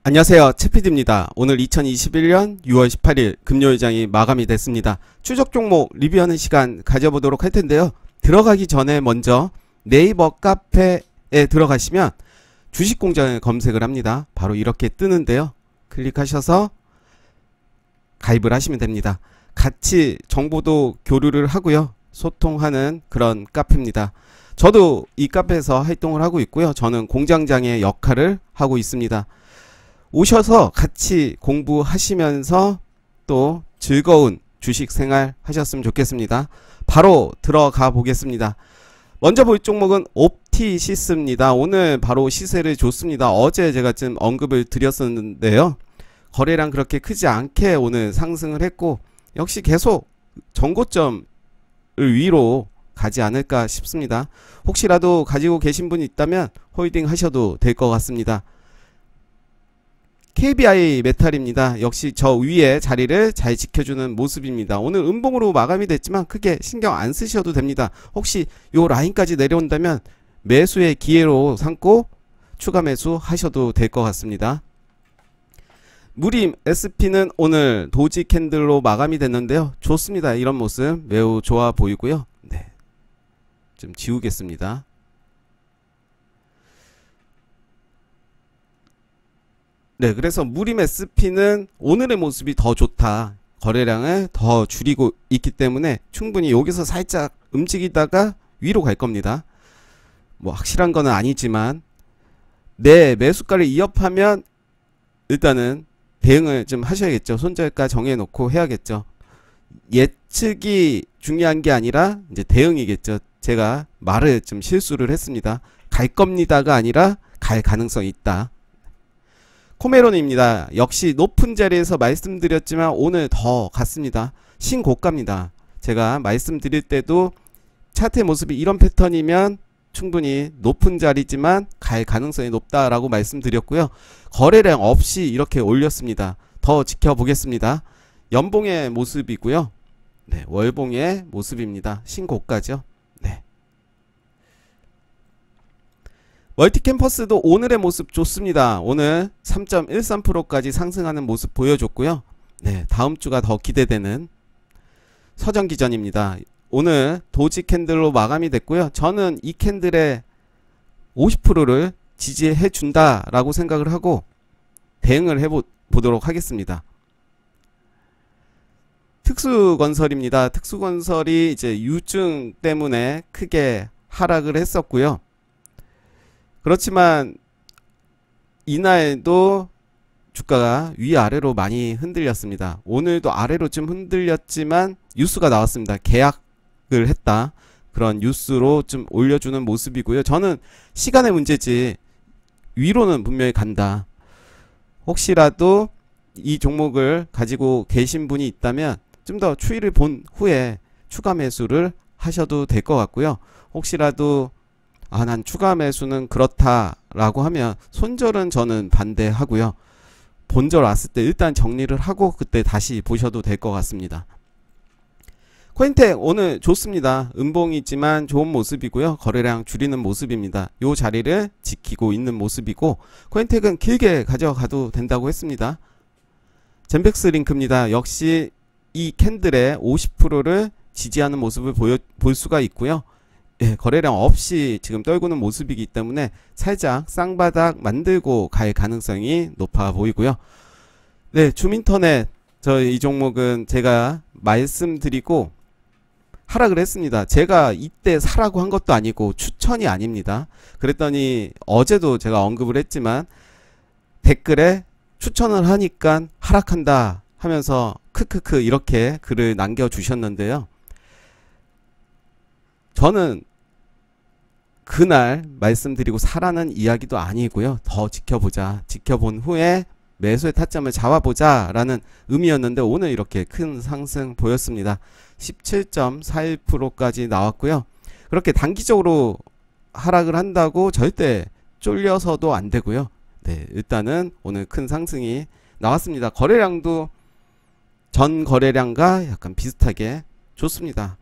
안녕하세요, 최PD입니다. 오늘 2021년 6월 18일 금요일장이 마감이 됐습니다. 추적 종목 리뷰하는 시간 가져보도록 할 텐데요. 들어가기 전에 먼저 네이버 카페에 들어가시면 주식공장을 검색을 합니다. 바로 이렇게 뜨는데요. 클릭하셔서 가입을 하시면 됩니다. 같이 정보도 교류를 하고요. 소통하는 그런 카페입니다. 저도 이 카페에서 활동을 하고 있고요. 저는 공장장의 역할을 하고 있습니다. 오셔서 같이 공부하시면서 또 즐거운 주식 생활 하셨으면 좋겠습니다. 바로 들어가 보겠습니다. 먼저 볼 종목은 옵티시스입니다. 오늘 바로 시세를 줬습니다. 어제 제가 좀 언급을 드렸었는데요. 거래량 그렇게 크지 않게 오늘 상승을 했고 역시 계속 전고점을 위로 가지 않을까 싶습니다. 혹시라도 가지고 계신 분이 있다면 홀딩 하셔도 될 것 같습니다. KBI 메탈입니다. 역시 저 위에 자리를 잘 지켜주는 모습입니다. 오늘 음봉으로 마감이 됐지만 크게 신경 안 쓰셔도 됩니다. 혹시 요 라인까지 내려온다면 매수의 기회로 삼고 추가 매수 하셔도 될 것 같습니다. 무림 SP는 오늘 도지 캔들로 마감이 됐는데요. 좋습니다. 이런 모습 매우 좋아 보이고요. 네, 좀 지우겠습니다. 네, 그래서 무림 SP는 오늘의 모습이 더 좋다. 거래량을 더 줄이고 있기 때문에 충분히 여기서 살짝 움직이다가 위로 갈 겁니다. 뭐 확실한 거는 아니지만 내 매수가를 이업하면 일단은 대응을 좀 하셔야겠죠. 손절가 정해놓고 해야겠죠. 예측이 중요한 게 아니라 이제 대응이겠죠. 제가 말을 좀 실수를 했습니다. 갈 겁니다가 아니라 갈 가능성이 있다. 코메론입니다. 역시 높은 자리에서 말씀드렸지만 오늘 더 갔습니다. 신고가입니다. 제가 말씀드릴 때도 차트의 모습이 이런 패턴이면 충분히 높은 자리지만 갈 가능성이 높다라고 말씀드렸고요. 거래량 없이 이렇게 올렸습니다. 더 지켜보겠습니다. 연봉의 모습이고요. 네, 월봉의 모습입니다. 신고가죠. 네. 멀티캠퍼스도 오늘의 모습 좋습니다. 오늘 3.13%까지 상승하는 모습 보여줬고요. 네, 다음 주가 더 기대되는 서정기전입니다. 오늘 도지 캔들로 마감이 됐고요. 저는 이 캔들의 50%를 지지해 준다라고 생각을 하고 대응을 해보도록 하겠습니다. 특수건설입니다. 특수건설이 이제 유증 때문에 크게 하락을 했었고요. 그렇지만 이날도 주가가 위아래로 많이 흔들렸습니다. 오늘도 아래로 좀 흔들렸지만 뉴스가 나왔습니다. 계약을 했다. 그런 뉴스로 좀 올려주는 모습이고요. 저는 시간의 문제지 위로는 분명히 간다. 혹시라도 이 종목을 가지고 계신 분이 있다면 좀 더 추이를 본 후에 추가 매수를 하셔도 될 것 같고요. 혹시라도 난 추가 매수는 그렇다라고 하면 손절은 저는 반대하고요. 본절 왔을 때 일단 정리를 하고 그때 다시 보셔도 될 것 같습니다. 코인텍 오늘 좋습니다. 음봉이지만 좋은 모습이고요. 거래량 줄이는 모습입니다. 요 자리를 지키고 있는 모습이고 코인텍은 길게 가져가도 된다고 했습니다. 젠백스 링크입니다. 역시 이 캔들의 50%를 지지하는 모습을 볼 수가 있고요. 예, 거래량 없이 지금 떨구는 모습이기 때문에 살짝 쌍바닥 만들고 갈 가능성이 높아 보이고요. 네, 줌인터넷 이 종목은 제가 말씀드리고 하락을 했습니다. 제가 이때 사라고 한 것도 아니고 추천이 아닙니다. 그랬더니 어제도 제가 언급을 했지만 댓글에 추천을 하니까 하락한다 하면서 크크크 이렇게 글을 남겨주셨는데요. 저는 그날 말씀드리고 사라는 이야기도 아니고요. 더 지켜보자. 지켜본 후에 매수의 타점을 잡아보자 라는 의미였는데 오늘 이렇게 큰 상승 보였습니다. 17.41%까지 나왔고요. 그렇게 단기적으로 하락을 한다고 절대 쫄려서도 안 되고요. 네, 일단은 오늘 큰 상승이 나왔습니다. 거래량도 전 거래량과 약간 비슷하게 좋습니다.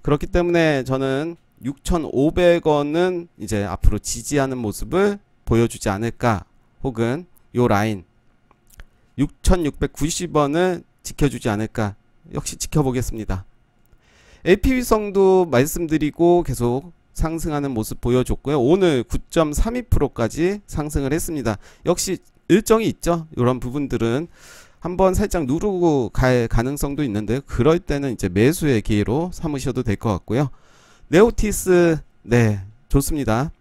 그렇기 때문에 저는 6,500원은 이제 앞으로 지지하는 모습을 보여주지 않을까, 혹은 요 라인 6,690원을 지켜주지 않을까. 역시 지켜보겠습니다. LP위성도 말씀드리고 계속 상승하는 모습 보여줬고요. 오늘 9.32%까지 상승을 했습니다. 역시 일정이 있죠. 이런 부분들은 한번 살짝 누르고 갈 가능성도 있는데, 그럴 때는 이제 매수의 기회로 삼으셔도 될 것 같고요. 네오티스, 네, 좋습니다.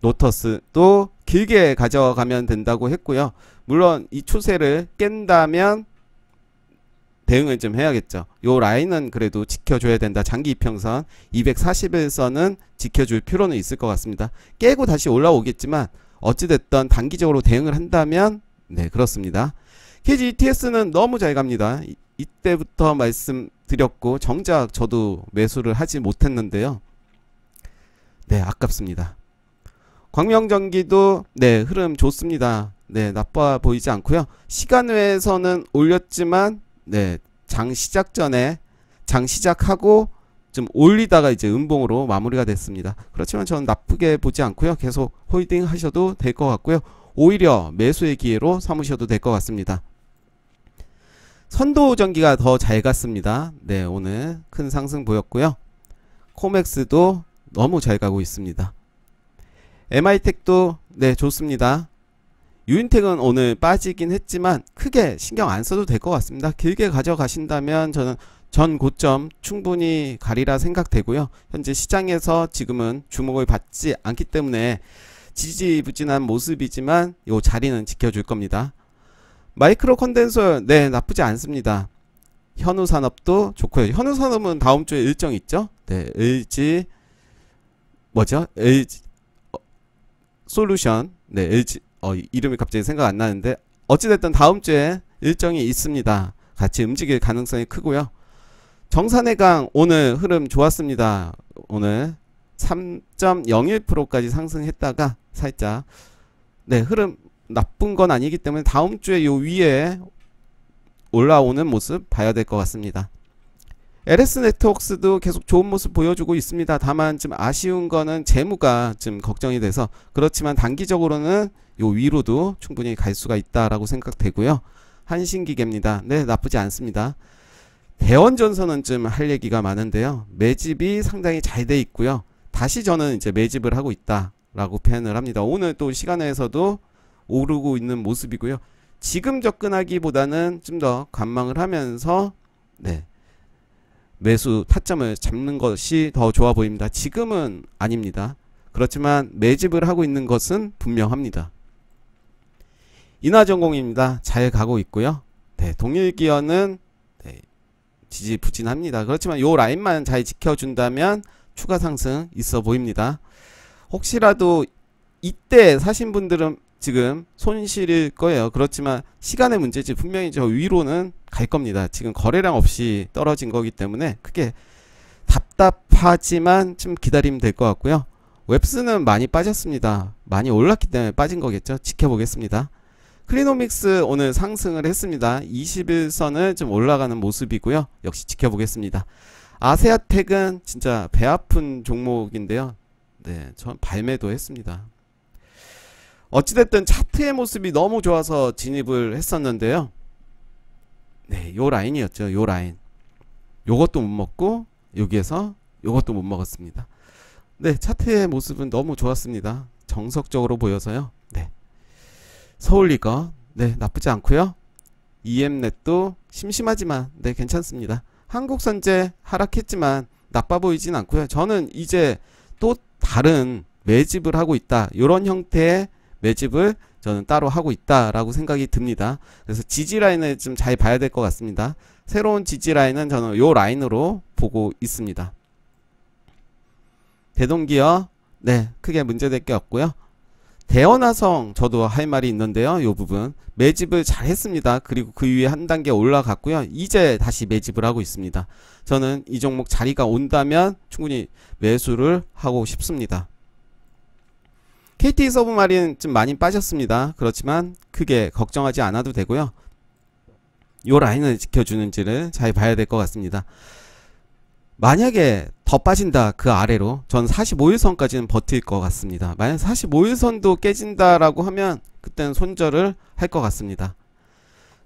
노터스도 길게 가져가면 된다고 했고요. 물론 이 추세를 깬다면 대응을 좀 해야겠죠. 요 라인은 그래도 지켜줘야 된다. 장기 이평선 241선은 지켜줄 필요는 있을 것 같습니다. 깨고 다시 올라오겠지만 어찌됐든 단기적으로 대응을 한다면 네, 그렇습니다. KG ETS는 너무 잘 갑니다. 이때부터 말씀드렸고 정작 저도 매수를 하지 못했는데요. 네, 아깝습니다. 광명전기도 네, 흐름 좋습니다. 네, 나빠 보이지 않고요. 시간외에서는 올렸지만 네, 장 시작 전에 장 시작하고 좀 올리다가 이제 음봉으로 마무리가 됐습니다. 그렇지만 저는 나쁘게 보지 않고요. 계속 홀딩 하셔도 될 것 같고요. 오히려 매수의 기회로 삼으셔도 될 것 같습니다. 선도전기가 더 잘 갔습니다. 네, 오늘 큰 상승 보였고요. 코맥스도 너무 잘 가고 있습니다. MI텍도 네, 좋습니다. 유인텍은 오늘 빠지긴 했지만 크게 신경 안 써도 될 것 같습니다. 길게 가져가신다면 저는 전 고점 충분히 가리라 생각되고요. 현재 시장에서 지금은 주목을 받지 않기 때문에 지지부진한 모습이지만 이 자리는 지켜줄 겁니다. 마이크로 컨덴서 네, 나쁘지 않습니다. 현우산업도 좋고요. 현우산업은 다음 주에 일정 있죠? 네, LG 뭐죠? LG 솔루션, 네, LG 이름이 갑자기 생각 안 나는데 어찌됐든 다음 주에 일정이 있습니다. 같이 움직일 가능성이 크고요. 정산해강 오늘 흐름 좋았습니다. 오늘 3.01%까지 상승했다가 살짝 네, 흐름 나쁜 건 아니기 때문에 다음 주에 요 위에 올라오는 모습 봐야 될 것 같습니다. LS 네트워크스도 계속 좋은 모습 보여주고 있습니다. 다만 좀 아쉬운 거는 재무가 좀 걱정이 돼서, 그렇지만 단기적으로는 요 위로도 충분히 갈 수가 있다라고 생각되고요. 한신기계입니다. 네, 나쁘지 않습니다. 대원전선은 좀 할 얘기가 많은데요. 매집이 상당히 잘 돼 있고요. 다시 저는 이제 매집을 하고 있다라고 표현을 합니다. 오늘 또 시간에서도 오르고 있는 모습이고요. 지금 접근하기보다는 좀 더 관망을 하면서 네, 매수 타점을 잡는 것이 더 좋아 보입니다. 지금은 아닙니다. 그렇지만 매집을 하고 있는 것은 분명합니다. 인하전공입니다. 잘 가고 있고요. 네, 동일기어는 네, 지지부진합니다. 그렇지만 요 라인만 잘 지켜준다면 추가 상승 있어 보입니다. 혹시라도 이때 사신 분들은 지금 손실일 거예요. 그렇지만 시간의 문제지 분명히 저 위로는 갈 겁니다. 지금 거래량 없이 떨어진 거기 때문에 크게 답답하지만 좀 기다리면 될 것 같고요. 웹스는 많이 빠졌습니다. 많이 올랐기 때문에 빠진 거겠죠. 지켜보겠습니다. 클리노믹스 오늘 상승을 했습니다. 21선을 좀 올라가는 모습이고요. 역시 지켜보겠습니다. 아세아텍은 진짜 배 아픈 종목인데요. 네, 전 발매도 했습니다. 어찌됐든 차트의 모습이 너무 좋아서 진입을 했었는데요. 네, 요 라인이었죠. 요 라인. 요것도 못 먹고 여기에서 요것도 못 먹었습니다. 네, 차트의 모습은 너무 좋았습니다. 정석적으로 보여서요. 네, 서울리거 네, 나쁘지 않고요. EM넷도 심심하지만 네, 괜찮습니다. 한국선제 하락했지만 나빠 보이진 않고요. 저는 이제 또 다른 매집을 하고 있다, 요런 형태의 매집을 저는 따로 하고 있다라고 생각이 듭니다. 그래서 지지라인을 좀 잘 봐야 될 것 같습니다. 새로운 지지라인은 저는 요 라인으로 보고 있습니다. 대동기어 네, 크게 문제될 게 없고요. 대원화성 저도 할 말이 있는데요. 요 부분 매집을 잘 했습니다. 그리고 그 위에 한 단계 올라갔고요. 이제 다시 매집을 하고 있습니다. 저는 이 종목 자리가 온다면 충분히 매수를 하고 싶습니다. KT 서브마린 좀 많이 빠졌습니다. 그렇지만 크게 걱정하지 않아도 되고요. 요 라인을 지켜주는지를 잘 봐야 될 것 같습니다. 만약에 더 빠진다 그 아래로 전 45일선까지는 버틸 것 같습니다. 만약 45일선도 깨진다라고 하면 그때는 손절을 할 것 같습니다.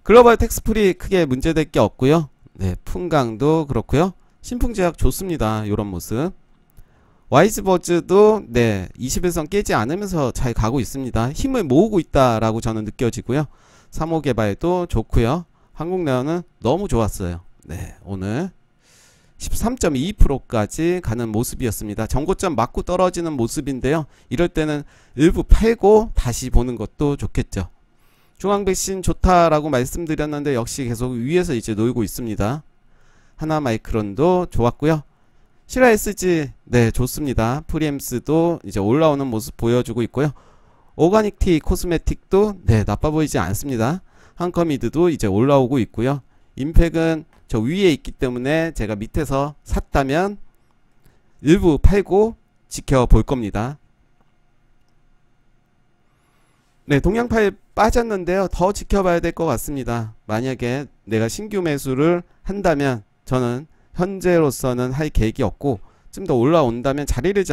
글로벌 텍스프리 크게 문제될 게 없고요. 네, 풍강도 그렇고요. 신풍제약 좋습니다. 요런 모습. 와이즈버즈도 네, 21선 깨지 않으면서 잘 가고 있습니다. 힘을 모으고 있다라고 저는 느껴지고요. 3호 개발도 좋고요. 한국레어는 너무 좋았어요. 네, 오늘 13.22%까지 가는 모습이었습니다. 전고점 맞고 떨어지는 모습인데요. 이럴 때는 일부 팔고 다시 보는 것도 좋겠죠. 중앙백신 좋다라고 말씀드렸는데 역시 계속 위에서 이제 놀고 있습니다. 하나마이크론도 좋았고요. 실화 SG 네, 좋습니다. 프리엠스도 이제 올라오는 모습 보여주고 있고요. 오가닉티 코스메틱도 네, 나빠 보이지 않습니다. 한커미드도 이제 올라오고 있고요. 임팩은 저 위에 있기 때문에 제가 밑에서 샀다면 일부 팔고 지켜볼 겁니다. 네, 동양파일 빠졌는데요. 더 지켜봐야 될 것 같습니다. 만약에 내가 신규 매수를 한다면 저는 현재로서는 할 계획이 없고 좀 더 올라온다면 자리를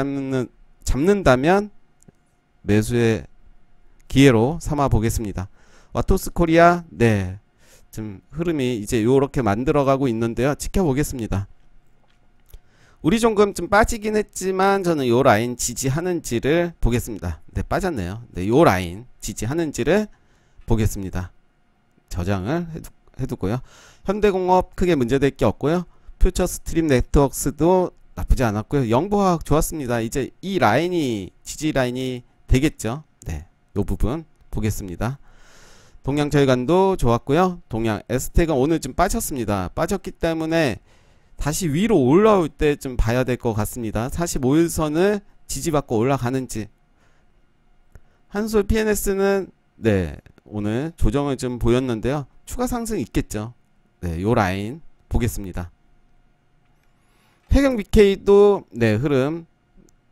잡는다면 매수의 기회로 삼아 보겠습니다. 와토스 코리아 네, 좀 흐름이 이제 요렇게 만들어가고 있는데요. 지켜보겠습니다. 우리 종금 좀 빠지긴 했지만 저는 요 라인 지지하는지를 보겠습니다. 네, 빠졌네요. 네, 요 라인 지지하는지를 보겠습니다. 저장을 해두고요. 현대공업 크게 문제될 게 없고요. 퓨처스트림 네트워크스도 나쁘지 않았고요. 영보화학 좋았습니다. 이제 이 라인이 지지 라인이 되겠죠. 네, 요 부분 보겠습니다. 동양철강도 좋았고요. 동양 에스텍은 오늘 좀 빠졌습니다. 빠졌기 때문에 다시 위로 올라올 때 좀 봐야 될 것 같습니다. 45일선을 지지받고 올라가는지. 한솔 PNS는 네, 오늘 조정을 좀 보였는데요. 추가 상승 있겠죠. 네, 요 라인 보겠습니다. 해경 BK도 네, 흐름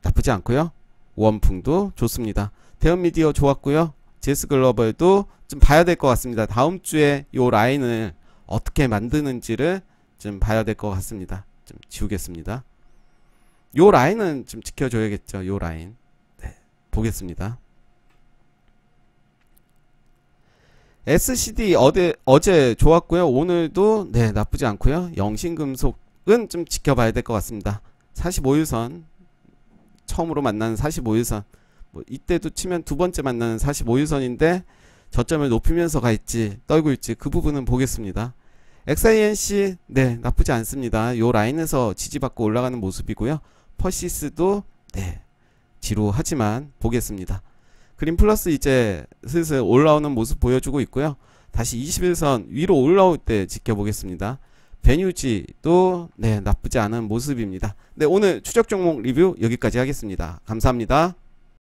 나쁘지 않고요. 원풍도 좋습니다. 대은미디어 좋았고요. GS글로벌도 좀 봐야 될 것 같습니다. 다음 주에 요 라인을 어떻게 만드는지를 좀 봐야 될 것 같습니다. 좀 지우겠습니다. 요 라인은 좀 지켜줘야겠죠. 요 라인. 네, 보겠습니다. SCD 어제 좋았고요. 오늘도 네, 나쁘지 않고요. 영신금속은 좀 지켜봐야 될 것 같습니다. 45일선 처음으로 만나는 45일선 뭐 이때도 치면 두 번째 만나는 45일선인데 저점을 높이면서 가있지 떨고 있지 그 부분은 보겠습니다. XINC 네, 나쁘지 않습니다. 요 라인에서 지지받고 올라가는 모습이고요. 퍼시스도 네, 지루하지만 보겠습니다. 그린플러스 이제 슬슬 올라오는 모습 보여주고 있고요. 다시 21선 위로 올라올 때 지켜보겠습니다. 베뉴지도 네, 나쁘지 않은 모습입니다. 네, 오늘 추적 종목 리뷰 여기까지 하겠습니다. 감사합니다.